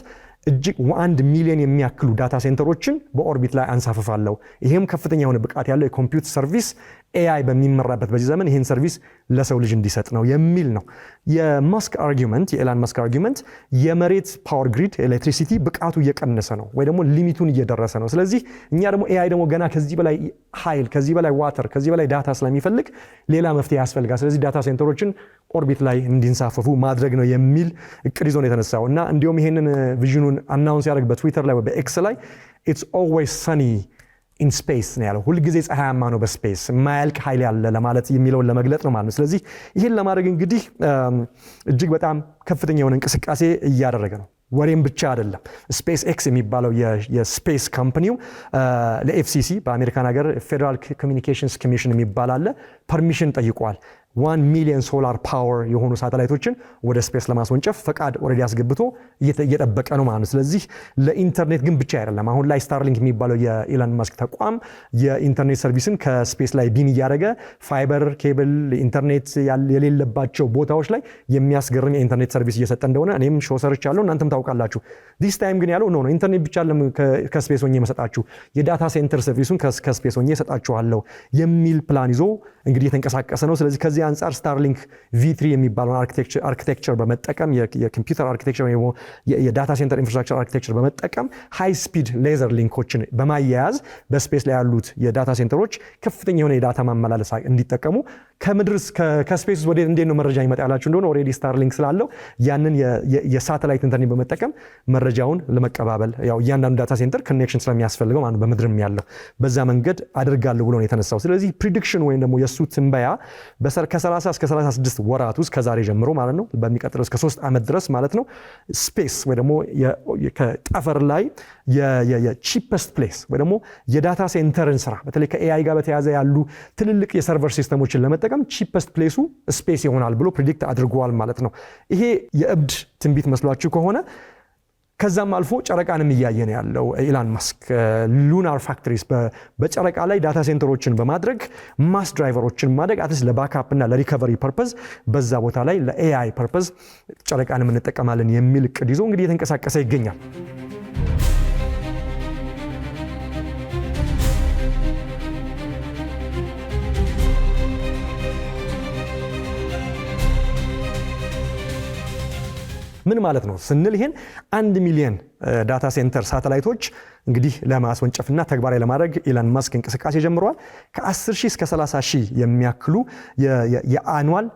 A: እጅግ 1 ሚሊዮን የሚያክሉ ዳታ ሴንተሮችን በኦርቢት ላይ አንሳፍፋለሁ። ይሄም ከፍተኛ የሆነ ብቃት ያለው የኮምፒውተር ሰርቪስ ኤአይ በሚመራበት በዚህ ዘመን ይሄን ሰርቪስ ለሰው ልጅ እንዲሰጥ ነው የሚል ነው። የኤላን መስክ አርጊውመንት የመሬት ፓወር ግሪድ ኤሌክትሪሲቲ ብቃቱ እየቀነሰ ነው ወይ ደግሞ ሊሚቱን እየደረሰ ነው። ስለዚህ እኛ ደግሞ ኤአይ ደግሞ ገና ከዚህ በላይ ኃይል፣ ከዚህ በላይ ዋተር፣ ከዚህ በላይ ዳታ ስለሚፈልግ ሌላ መፍትሄ ያስፈልጋል። ስለዚህ ዳታ ሴንተሮችን ኦርቢት ላይ እንዲንሳፈፉ ማድረግ ነው የሚል እቅድ ይዞ ነው የተነሳው እና እንዲሁም ይሄንን ቪዥኑን አናውንስ ያደረግ በትዊተር ላይ በኤክስ ላይ ኢትስ ኦልዌይስ ሰኒ ኢን ስፔስ ነው ያለው። ሁልጊዜ ፀሐያማ ነው በስፔስ የማያልቅ ኃይል ያለ ለማለት የሚለውን ለመግለጥ ነው ማለት ነው። ስለዚህ ይህን ለማድረግ እንግዲህ እጅግ በጣም ከፍተኛ የሆነ እንቅስቃሴ እያደረገ ነው። ወሬም ብቻ አይደለም። ስፔስ ኤክስ የሚባለው የስፔስ ካምፓኒው ለኤፍሲሲ በአሜሪካን ሀገር ፌደራል ኮሚኒኬሽንስ ኮሚሽን የሚባል አለ ፐርሚሽን ጠይቋል። 1 ሚሊዮን ሶላር ፓወር የሆኑ ሳተላይቶችን ወደ ስፔስ ለማስወንጨፍ ፈቃድ ኦልሬዲ አስገብቶ እየጠበቀ ነው ማለት ነው። ስለዚህ ለኢንተርኔት ግን ብቻ አይደለም። አሁን ላይ ስታርሊንክ የሚባለው የኢላን ማስክ ተቋም የኢንተርኔት ሰርቪስን ከስፔስ ላይ ቢም እያደረገ ፋይበር ኬብል ኢንተርኔት የሌለባቸው ቦታዎች ላይ የሚያስገርም የኢንተርኔት ሰርቪስ እየሰጠ እንደሆነ እኔም ሾው ሰርቻለሁ፣ እናንተም ታውቃላችሁ። ዲስ ታይም ግን ያለው ኖ ኢንተርኔት ብቻ አይደለም ከስፔስ ሆኜ መሰጣችሁ የዳታ ሴንተር ሰርቪሱን ከስፔስ ሆኜ ሰጣችኋለሁ የሚል ፕላን ይዞ እንግዲህ የተንቀሳቀሰ ነው። ስለዚህ ከዚህ አንጻር ስታርሊንክ V3 የሚባለውን አርኪቴክቸር በመጠቀም የኮምፒውተር አርኪቴክቸር ወይ የዳታ ሴንተር ኢንፍራስትራክቸር አርኪቴክቸር በመጠቀም ሃይ ስፒድ ሌዘር ሊንኮችን በማያያዝ በስፔስ ላይ ያሉት የዳታ ሴንተሮች ከፍተኛ የሆነ የዳታ ማመላለስ እንዲጠቀሙ ከምድር ከስፔስ ወደ እንዴት ነው መረጃ ይመጣ ያላችሁ እንደሆነ ኦሬዲ ስታርሊንክ ስላለው ያንን የሳተላይት ኢንተርኔት በመጠቀም መረጃውን ለመቀባበል ያው እያንዳንዱ ዳታ ሴንተር ኮኔክሽን ስለሚያስፈልገው ማለት በምድርም ያለው በዛ መንገድ አድርጋለሁ ብሎ ነው የተነሳው። ስለዚህ ፕሪዲክሽን ወይም ደግሞ የሱ ትንበያ ከ30 እስከ 36 ወራት ውስጥ ከዛሬ ጀምሮ ማለት ነው በሚቀጥለው እስከ 3 ዓመት ድረስ ማለት ነው ስፔስ ወይ ደግሞ ከጠፈር ላይ የቺፐስት ፕሌስ ወይ ደግሞ የዳታ ሴንተርን ስራ በተለይ ከኤአይ ጋር በተያያዘ ያሉ ትልልቅ የሰርቨር ሲስተሞችን ለመጠቀም ቺፐስት ፕሌሱ ስፔስ ይሆናል ብሎ ፕሪዲክት አድርጓል ማለት ነው። ይሄ የእብድ ትንቢት መስሏችሁ ከሆነ ከዛም አልፎ ጨረቃንም እያየን ያለው ኢላን ማስክ ሉናር ፋክተሪስ በጨረቃ ላይ ዳታ ሴንተሮችን በማድረግ ማስ ድራይቨሮችን ማድረግ አትስ ለባክአፕ እና ለሪከቨሪ ፐርፐዝ በዛ ቦታ ላይ ለኤአይ ፐርፐዝ ጨረቃንም እንጠቀማለን የሚል እቅድ ይዞ እንግዲህ የተንቀሳቀሰ ይገኛል። ምን ማለት ነው ስንል ይሄን 1 ሚሊዮን ዳታ ሴንተር ሳተላይቶች እንግዲህ ለማስወንጨፍና ተግባራዊ ለማድረግ ኢላን ማስክ እንቅስቃሴ ጀምሯል። ከ10,000 እስከ 30,000 የሚያክሉ የአኑዋል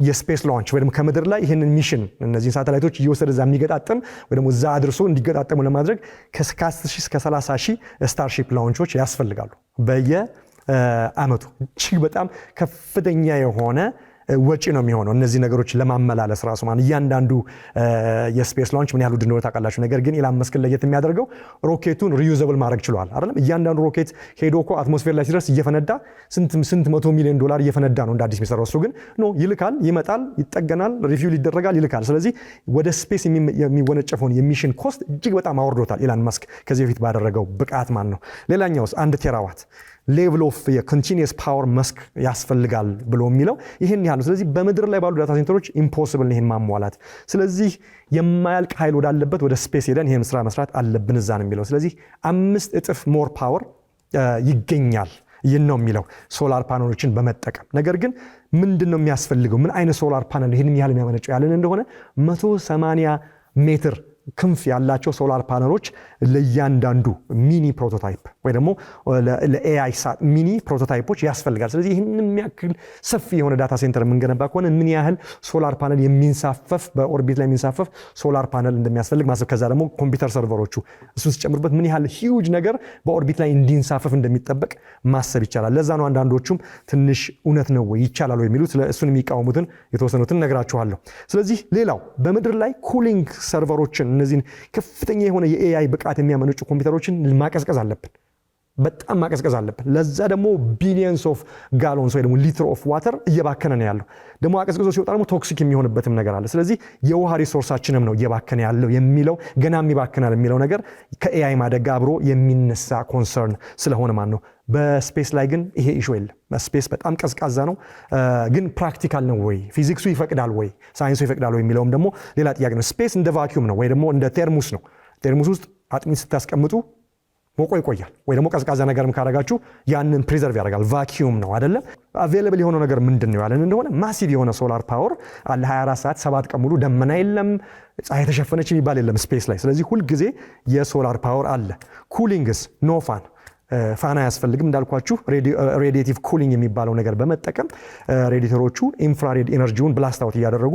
A: የስፔስ ላunch ወይ ደግሞ ከምድር ላይ ይሄንን ሚሽን እነዚህ ሳተላይቶች እየወሰደ እዛ የሚገጣጠም ወይ ደግሞ እዛ አድርሶ እንዲገጣጠሙ ለማድረግ ከ10,000 እስከ 30,000 ስታርሺፕ ላunchዎች ያስፈልጋሉ በየአመቱ። እጅግ በጣም ከፍተኛ የሆነ ወጪ ነው የሚሆነው እነዚህ ነገሮች ለማመላለስ ራሱ ማለት እያንዳንዱ የስፔስ ላunch ምን ያህል ውድ እንደሆነ ታውቃላችሁ። ነገር ግን ኢላን መስክ ለየት የሚያደርገው ሮኬቱን ሪዩዘብል ማድረግ ችሏል አይደለም። እያንዳንዱ ሮኬት ሄዶ እኮ አትሞስፌር ላይ ሲደርስ እየፈነዳ ስንት መቶ ሚሊዮን ዶላር እየፈነዳ ነው እንደ አዲስ የሚሰራው። እሱ ግን ይልካል፣ ይመጣል፣ ይጠገናል፣ ሪቪው ይደረጋል፣ ይልካል። ስለዚህ ወደ ስፔስ የሚወነጨፈውን የሚሽን ኮስት እጅግ በጣም አወርዶታል ኢላን መስክ ከዚህ በፊት ባደረገው ብቃት ማለት ነው። ሌላኛውስ 1 ቴራዋት ሌቭል ኦፍ የኮንቲኒየስ ፓወር መስክ ያስፈልጋል ብሎ የሚለው ይሄን ያህል። ስለዚህ በምድር ላይ ባሉ ዳታ ሴንተሮች ኢምፖሲብል ነው ይሄን ማሟላት። ስለዚህ የማያልቅ ኃይል ወዳለበት ወደ ስፔስ ሄደን ይሄን ስራ መስራት አለብን እዛ ነው የሚለው። ስለዚህ 5 እጥፍ ሞር ፓወር ይገኛል ይሄን ነው የሚለው ሶላር ፓነሎችን በመጠቀም። ነገር ግን ምንድነው የሚያስፈልገው? ምን አይነት ሶላር ፓነል ይሄን ያህል የሚያመነጨው ያለን እንደሆነ 180 ሜትር ክንፍ ያላቸው ሶላር ፓነሎች ለእያንዳንዱ ሚኒ ፕሮቶታይፕ ወይ ደግሞ ለኤአይ ሚኒ ፕሮቶታይፖች ያስፈልጋል። ስለዚህ ይህን የሚያክል ሰፊ የሆነ ዳታ ሴንተር የምንገነባ ከሆነ ምን ያህል ሶላር ፓነል የሚንሳፈፍ በኦርቢት ላይ የሚንሳፈፍ ሶላር ፓነል እንደሚያስፈልግ ማሰብ፣ ከዛ ደግሞ ኮምፒውተር ሰርቨሮቹ እሱን ሲጨምሩበት ምን ያህል ሂውጅ ነገር በኦርቢት ላይ እንዲንሳፈፍ እንደሚጠበቅ ማሰብ ይቻላል። ለዛ ነው አንዳንዶቹም ትንሽ እውነት ነው ወይ ይቻላል ወይ የሚሉት እሱን የሚቃወሙትን የተወሰኑትን ነግራችኋለሁ። ስለዚህ ሌላው በምድር ላይ ኩሊንግ ሰርቨሮችን እነዚህን ከፍተኛ የሆነ የኤአይ ብቃት የሚያመነጩ ኮምፒውተሮችን ማቀዝቀዝ አለብን፣ በጣም ማቀዝቀዝ አለብን። ለዛ ደግሞ ቢሊየንስ ኦፍ ጋሎንስ ወይ ደግሞ ሊትር ኦፍ ዋተር እየባከነ ነው ያለው። ደግሞ አቀዝቅዞ ሲወጣ ደግሞ ቶክሲክ የሚሆንበትም ነገር አለ። ስለዚህ የውሃ ሪሶርሳችንም ነው እየባከነ ያለው የሚለው ገናም ይባከናል የሚለው ነገር ከኤአይ ማደግ አብሮ የሚነሳ ኮንሰርን ስለሆነ ማለት ነው። በስፔስ ላይ ግን ይሄ ኢሹ የለም። ስፔስ በጣም ቀዝቃዛ ነው። ግን ፕራክቲካል ነው ወይ ፊዚክሱ ይፈቅዳል ወይ ሳይንሱ ይፈቅዳል ወይ የሚለውም ደግሞ ሌላ ጥያቄ ነው። ስፔስ እንደ ቫኪዩም ነው ወይ ደግሞ እንደ ቴርሙስ ነው። ቴርሙስ ውስጥ አጥሚት ስታስቀምጡ ሞቆ ይቆያል። ወይ ደግሞ ቀዝቃዛ ነገርም ካረጋችሁ ያንን ፕሪዘርቭ ያደርጋል። ቫኪዩም ነው አይደለም። አቬይለብል የሆነው ነገር ምንድን ነው ያለን እንደሆነ ማሲቭ የሆነ ሶላር ፓወር አለ። 24 ሰዓት 7 ቀን ሙሉ ደመና የለም፣ ፀሐይ ተሸፈነች የሚባል የለም ስፔስ ላይ። ስለዚህ ሁልጊዜ የሶላር ፓወር አለ። ኩሊንግስ ኖ ፋን ፋና አያስፈልግም። እንዳልኳችሁ ሬዲዬቲቭ ኩሊንግ የሚባለው ነገር በመጠቀም ሬዲተሮቹ ኢንፍራሬድ ኤነርጂውን ብላስት አውት እያደረጉ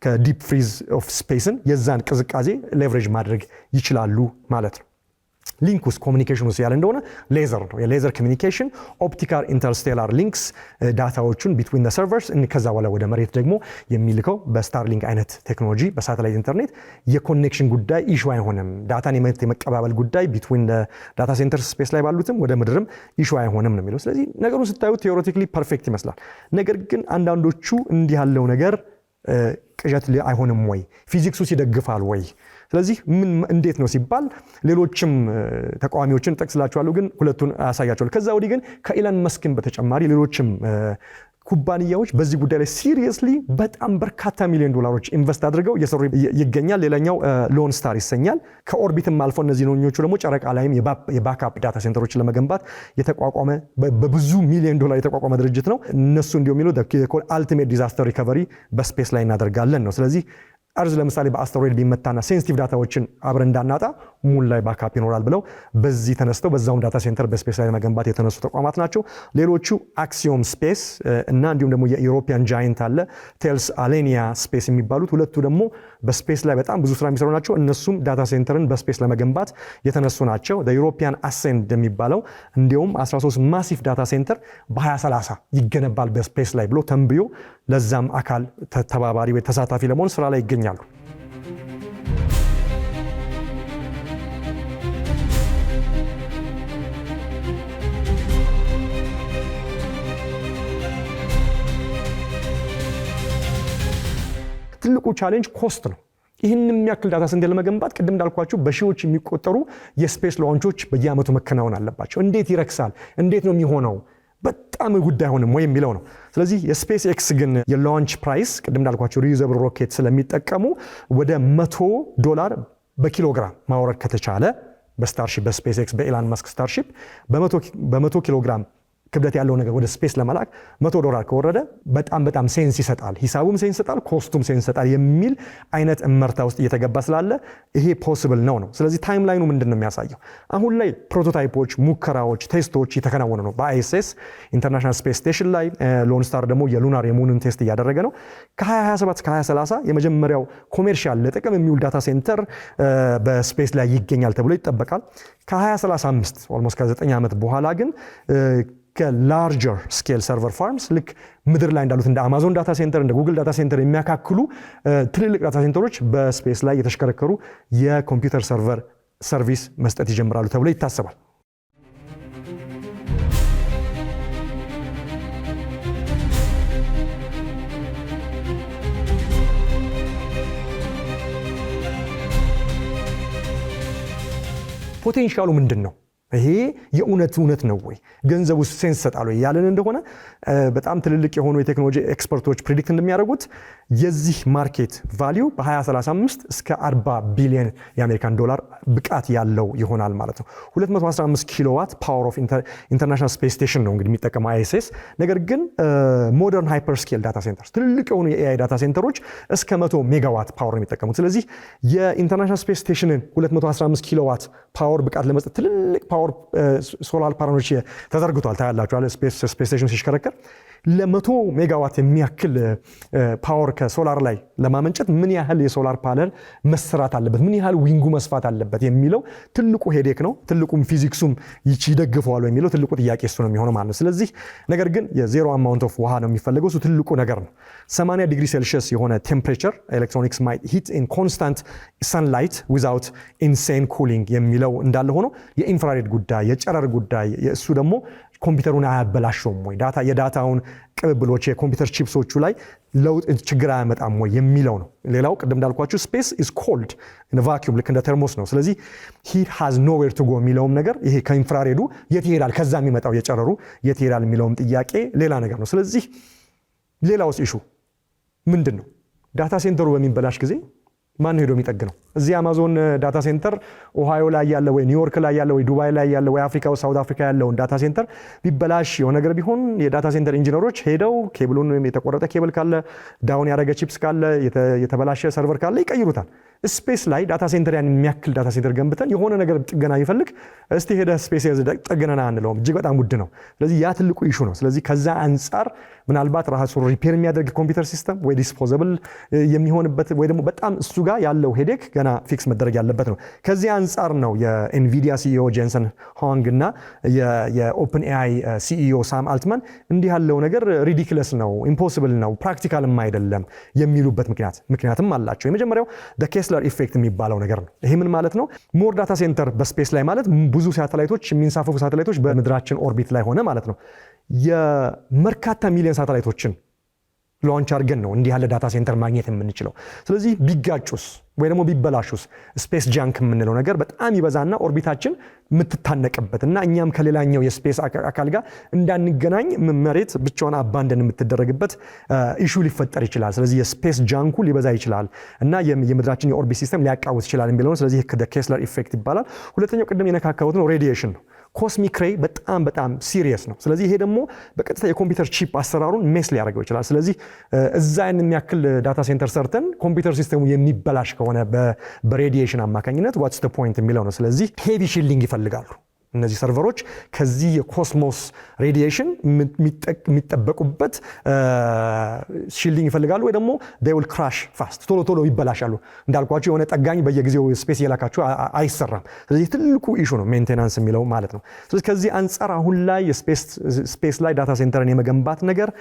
A: ከዲፕ ፍሪዝ ኦፍ ስፔስን የዛን ቅዝቃዜ ሌቨሬጅ ማድረግ ይችላሉ ማለት ነው። ሊንክ ውስጥ ኮሚኒኬሽን ውስጥ ያለ እንደሆነ ሌዘር ነው። የሌዘር ኮሚኒኬሽን ኦፕቲካል ኢንተርስቴላር ሊንክስ ዳታዎቹን ቢትዊን ዘ ሰርቨርስ ከዛ በኋላ ወደ መሬት ደግሞ የሚልከው በስታርሊንክ አይነት ቴክኖሎጂ በሳተላይት ኢንተርኔት የኮኔክሽን ጉዳይ ኢሹ አይሆንም። ዳታን የመቀባበል ጉዳይ ቢትዊን ዳታ ሴንተር ስፔስ ላይ ባሉትም ወደ ምድርም ኢሹ አይሆንም ነው የሚለው። ስለዚህ ነገሩን ስታዩት ቴዎሬቲካሊ ፐርፌክት ይመስላል። ነገር ግን አንዳንዶቹ እንዲህ ያለው ነገር ቅዠት አይሆንም ወይ? ፊዚክሱ ይደግፋል ወይ? ስለዚህ ምን እንዴት ነው ሲባል ሌሎችም ተቃዋሚዎችን ጠቅስላችኋለሁ፣ ግን ሁለቱን አያሳያችኋለሁ። ከዛ ወዲህ ግን ከኢላን መስክን በተጨማሪ ሌሎችም ኩባንያዎች በዚህ ጉዳይ ላይ ሲሪየስሊ በጣም በርካታ ሚሊዮን ዶላሮች ኢንቨስት አድርገው እየሰሩ ይገኛል። ሌላኛው ሎን ስታር ይሰኛል። ከኦርቢትም አልፎ እነዚህ ኞቹ ደግሞ ጨረቃ ላይም የባክአፕ ዳታ ሴንተሮችን ለመገንባት የተቋቋመ በብዙ ሚሊዮን ዶላር የተቋቋመ ድርጅት ነው። እነሱ እንዲሁ የሚሉት አልቲሜት ዲዛስተር ሪከቨሪ በስፔስ ላይ እናደርጋለን ነው። ስለዚህ አርዝ ለምሳሌ በአስተሮይድ ቢመታና ሴንሲቲቭ ዳታዎችን አብረን እንዳናጣ ሙን ላይ ባካፕ ይኖራል ብለው በዚህ ተነስተው በዛውም ዳታ ሴንተር በስፔስ ላይ ለመገንባት የተነሱ ተቋማት ናቸው። ሌሎቹ አክሲዮም ስፔስ እና እንዲሁም ደግሞ የዩሮፒያን ጃይንት አለ ቴልስ አሌኒያ ስፔስ የሚባሉት ሁለቱ ደግሞ በስፔስ ላይ በጣም ብዙ ስራ የሚሰሩ ናቸው። እነሱም ዳታ ሴንተርን በስፔስ ለመገንባት የተነሱ ናቸው። ዩሮፒያን አሴንድ የሚባለው እንዲሁም 13 ማሲቭ ዳታ ሴንተር በ2030 ይገነባል በስፔስ ላይ ብሎ ተንብዮ ለዛም አካል ተባባሪ ወይ ተሳታፊ ለመሆን ስራ ላይ ይገኛሉ። ትልቁ ቻሌንጅ ኮስት ነው። ይህን የሚያክል ዳታ ሴንተር ለመገንባት ቅድም እንዳልኳችሁ በሺዎች የሚቆጠሩ የስፔስ ላውንቾች በየአመቱ መከናወን አለባቸው። እንዴት ይረክሳል? እንዴት ነው የሚሆነው? በጣም ጉዳይ ሆነም ወይ የሚለው ነው። ስለዚህ የስፔስ ኤክስ ግን የላንች ፕራይስ ቅድም እንዳልኳችሁ ሪዩዘብል ሮኬት ስለሚጠቀሙ ወደ $100 በኪሎግራም ማውረድ ከተቻለ በስታርሺፕ በስፔስ ኤክስ በኤላን መስክ ስታርሺፕ በ100 ኪሎግራም ክብደት ያለው ነገር ወደ ስፔስ ለመላክ $100 ከወረደ በጣም ሴንስ ይሰጣል። ሂሳቡም ሴንስ ይሰጣል፣ ኮስቱም ሴንስ ይሰጣል የሚል አይነት እመርታ ውስጥ እየተገባ ስላለ ይሄ ፖሲብል ነው። ስለዚህ ታይም ላይኑ ምንድን ነው የሚያሳየው? አሁን ላይ ፕሮቶታይፖች፣ ሙከራዎች፣ ቴስቶች እየተከናወኑ ነው። በአይኤስኤስ ኢንተርናሽናል ስፔስ ስቴሽን ላይ ሎን ስታር ደግሞ የሉናር የሙንን ቴስት እያደረገ ነው። ከ2027 እስከ 2030 የመጀመሪያው ኮሜርሻል ለጥቅም የሚውል ዳታ ሴንተር በስፔስ ላይ ይገኛል ተብሎ ይጠበቃል። ከ2035 ኦልሞስት ከ9 ዓመት በኋላ ግን ከላርጀር ስኬል ሰርቨር ፋርምስ ልክ ምድር ላይ እንዳሉት እንደ አማዞን ዳታ ሴንተር እንደ ጉግል ዳታ ሴንተር የሚያካክሉ ትልልቅ ዳታ ሴንተሮች በስፔስ ላይ የተሽከረከሩ የኮምፒውተር ሰርቨር ሰርቪስ መስጠት ይጀምራሉ ተብሎ ይታሰባል። ፖቴንሻሉ ምንድን ነው? ይሄ የእውነት ነው ወይ? ገንዘቡ ሴንስ ይሰጣል ወይ ያለን እንደሆነ በጣም ትልልቅ የሆኑ የቴክኖሎጂ ኤክስፐርቶች ፕሪዲክት እንደሚያደርጉት የዚህ ማርኬት ቫልዩ በ2035 እስከ 40 ቢሊዮን የአሜሪካን ዶላር ብቃት ያለው ይሆናል ማለት ነው። 215 ኪሎዋት ፓወር ኦፍ ኢንተርናሽናል ስፔስ ስቴሽን ነው እንግዲህ የሚጠቀመው አይኤስኤስ። ነገር ግን ሞደርን ሃይፐርስኬል ዳታ ሴንተርስ ትልልቅ የሆኑ የኤአይ ዳታ ሴንተሮች እስከ 100 ሜጋዋት ፓወር ነው የሚጠቀሙት። ስለዚህ የኢንተርናሽናል ስፔስ ስቴሽንን 215 ኪሎዋት ፓወር ብቃት ለመስጠት ትልልቅ ፓወር ሶላር ፓነሎች ተዘርግቷል። ታያላችኋል ስፔስ ስቴሽኑ ሲሽከረከር ለ100 ሜጋዋት የሚያክል ፓወር ከሶላር ላይ ለማመንጨት ምን ያህል የሶላር ፓነል መሰራት አለበት፣ ምን ያህል ዊንጉ መስፋት አለበት የሚለው ትልቁ ሄዴክ ነው። ትልቁም ፊዚክሱም ይደግፈዋል የሚለው ትልቁ ጥያቄ እሱ ነው የሚሆነው ማለት ነው። ስለዚህ ነገር ግን የዜሮ አማውንት ኦፍ ውሃ ነው የሚፈልገው፣ እሱ ትልቁ ነገር ነው። 80 ዲግሪ ሴልሺየስ የሆነ ቴምፕሬቸር ኤሌክትሮኒክስ ማይት ሂት ኢን ኮንስታንት ሰንላይት ዊዛውት ኢንሴን ኩሊንግ የሚለው እንዳለ ሆኖ የኢንፍራሬድ ጉዳይ የጨረር ጉዳይ እሱ ደግሞ ኮምፒውተሩን አያበላሸውም ወይ? የዳታውን ቅብብሎች የኮምፒውተር ቺፕሶቹ ላይ ለውጥ ችግር አያመጣም ወይ የሚለው ነው። ሌላው ቅድም እንዳልኳችሁ ስፔስ ኢዝ ኮልድ ኢን ቫኪዩም ልክ እንደ ተርሞስ ነው። ስለዚህ ሂት ሃዝ ኖዌር ቱ ጎ የሚለውም ነገር ይሄ ከኢንፍራሬዱ የት ይሄዳል፣ ከዛ የሚመጣው የጨረሩ የት ይሄዳል የሚለውም ጥያቄ ሌላ ነገር ነው። ስለዚህ ሌላውስ ኢሹ ምንድን ነው? ዳታ ሴንተሩ በሚበላሽ ጊዜ ማን ሄዶ የሚጠግነው? እዚህ አማዞን ዳታ ሴንተር ኦሃዮ ላይ ያለ ወይ ኒውዮርክ ላይ ያለ ወይ ዱባይ ላይ ያለ ወይ አፍሪካ ውስጥ ሳውት አፍሪካ ያለውን ዳታ ሴንተር ቢበላሽ የሆነ ነገር ቢሆን የዳታ ሴንተር ኢንጂነሮች ሄደው ኬብሉን የተቆረጠ ኬብል ካለ ዳውን ያደረገ ቺፕስ ካለ የተበላሸ ሰርቨር ካለ ይቀይሩታል። ስፔስ ላይ ዳታ ሴንተር ያን የሚያክል ዳታ ሴንተር ገንብተን የሆነ ነገር ጥገና ይፈልግ እስቲ ሄደ ስፔስ ጠገነና አንለውም፣ እጅግ በጣም ውድ ነው። ስለዚህ ያ ትልቁ ኢሹ ነው። ስለዚህ ከዛ አንጻር ምናልባት ራሱ ሪፔር የሚያደርግ ኮምፒውተር ሲስተም ወይ ዲስፖዘብል የሚሆንበት ወይ ደግሞ በጣም እሱ ጋር ያለው ሄዴክ ገና ፊክስ መደረግ ያለበት ነው። ከዚህ አንጻር ነው የኤንቪዲያ ሲኢኦ ጄንሰን ሆንግ እና የኦፕን ኤአይ ሲኢኦ ሳም አልትማን እንዲህ ያለው ነገር ሪዲክለስ ነው፣ ኢምፖሲብል ነው፣ ፕራክቲካልም አይደለም የሚሉበት ምክንያትም አላቸው። የመጀመሪያው ኬስለር ኢፌክት የሚባለው ነገር ነው። ይሄ ምን ማለት ነው? ሞር ዳታ ሴንተር በስፔስ ላይ ማለት ብዙ ሳተላይቶች የሚንሳፈፉ ሳተላይቶች በምድራችን ኦርቢት ላይ ሆነ ማለት ነው። የበርካታ ሚሊዮን ሳተላይቶችን ላንች አድርገን ነው እንዲህ ያለ ዳታ ሴንተር ማግኘት የምንችለው። ስለዚህ ቢጋጩስ ወይ ደግሞ ቢበላሹስ ስፔስ ጃንክ የምንለው ነገር በጣም ይበዛና ኦርቢታችን የምትታነቅበት እና እኛም ከሌላኛው የስፔስ አካል ጋር እንዳንገናኝ መሬት ብቻዋን አባንደን የምትደረግበት ኢሹ ሊፈጠር ይችላል። ስለዚህ የስፔስ ጃንኩ ሊበዛ ይችላል እና የምድራችን የኦርቢት ሲስተም ሊያቃውስ ይችላል የሚለው ነው። ስለዚህ ኬስለር ኢፌክት ይባላል። ሁለተኛው ቅድም የነካካሁት ነው ሬዲዬሽን ነው። ኮስሚክ ሬይ በጣም ሲሪየስ ነው። ስለዚህ ይሄ ደግሞ በቀጥታ የኮምፒውተር ቺፕ አሰራሩን ሜስ ሊያደርገው ይችላል። ስለዚህ እዛ የሚያክል ዳታ ሴንተር ሰርተን ኮምፒውተር ሲስተሙ የሚበላሽ ከሆነ በሬዲዬሽን አማካኝነት ዋትስ ዘ ፖይንት የሚለው ነው። ስለዚህ ሄቪ ሺልዲንግ ይፈልጋሉ እነዚህ ሰርቨሮች ከዚህ የኮስሞስ ሬዲዬሽን የሚጠበቁበት ሺልዲንግ ይፈልጋሉ፣ ወይ ደግሞ they will crash fast ቶሎ ይበላሻሉ። እንዳልኳቸው የሆነ ጠጋኝ በየጊዜው ስፔስ እየላካችሁ አይሰራም። ስለዚህ ትልቁ ኢሹ ነው ሜንቴናንስ የሚለው ማለት ነው። ስለዚህ ከዚህ አንጻር አሁን ላይ ስፔስ ላይ ዳታ ሴንተርን የመገንባት ነገር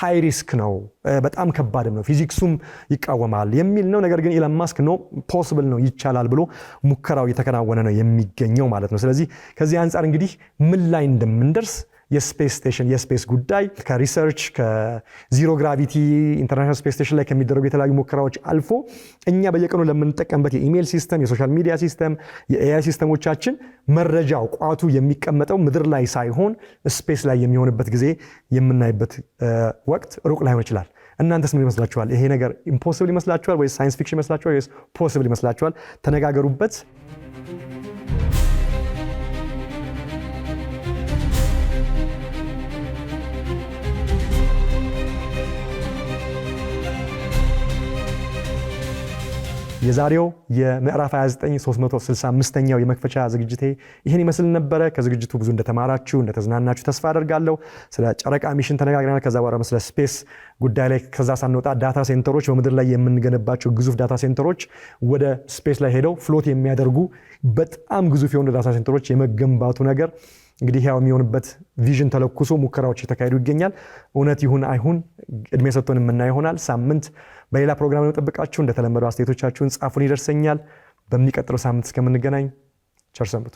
A: ሃይ ሪስክ ነው፣ በጣም ከባድም ነው፣ ፊዚክሱም ይቃወማል የሚል ነው። ነገር ግን ኢሎን ማስክ ነው ፖሲብል ነው ይቻላል ብሎ ሙከራው እየተከናወነ ነው የሚገኘው ማለት ነው። ስለዚህ ከዚህ አንጻር እንግዲህ ምን ላይ እንደምንደርስ የስፔስ ስቴሽን የስፔስ ጉዳይ ከሪሰርች ከዚሮ ግራቪቲ ኢንተርናሽናል ስፔስ ስቴሽን ላይ ከሚደረጉ የተለያዩ ሙከራዎች አልፎ እኛ በየቀኑ ለምንጠቀምበት የኢሜል ሲስተም፣ የሶሻል ሚዲያ ሲስተም፣ የኤአይ ሲስተሞቻችን መረጃው ቋቱ የሚቀመጠው ምድር ላይ ሳይሆን ስፔስ ላይ የሚሆንበት ጊዜ የምናይበት ወቅት ሩቅ ላይሆን ይችላል። እናንተስ ምን ይመስላችኋል? ይሄ ነገር ኢምፖሲብል ይመስላችኋል ወይስ ሳይንስ ፊክሽን ይመስላችኋል ወይስ ፖሲብል ይመስላችኋል? ተነጋገሩበት። የዛሬው የምዕራፍ 29 365ኛው የመክፈቻ ዝግጅቴ ይህን ይመስል ነበረ። ከዝግጅቱ ብዙ እንደተማራችሁ እንደተዝናናችሁ ተስፋ አደርጋለሁ። ስለ ጨረቃ ሚሽን ተነጋግረናል። ከዛ በኋላ ስለ ስፔስ ጉዳይ ላይ ከዛ ሳንወጣ ዳታ ሴንተሮች በምድር ላይ የምንገነባቸው ግዙፍ ዳታ ሴንተሮች ወደ ስፔስ ላይ ሄደው ፍሎት የሚያደርጉ በጣም ግዙፍ የሆኑ ዳታ ሴንተሮች የመገንባቱ ነገር እንግዲህ ያው የሚሆንበት ቪዥን ተለኩሶ ሙከራዎች እየተካሄዱ ይገኛል። እውነት ይሁን አይሁን እድሜ ሰጥቶን የምናየው ይሆናል። ሳምንት በሌላ ፕሮግራም ነው ጠብቃችሁ። እንደተለመደው አስተያየቶቻችሁን ጻፉን፣ ይደርሰኛል። በሚቀጥለው ሳምንት እስከምንገናኝ ቸር ሰንብቱ።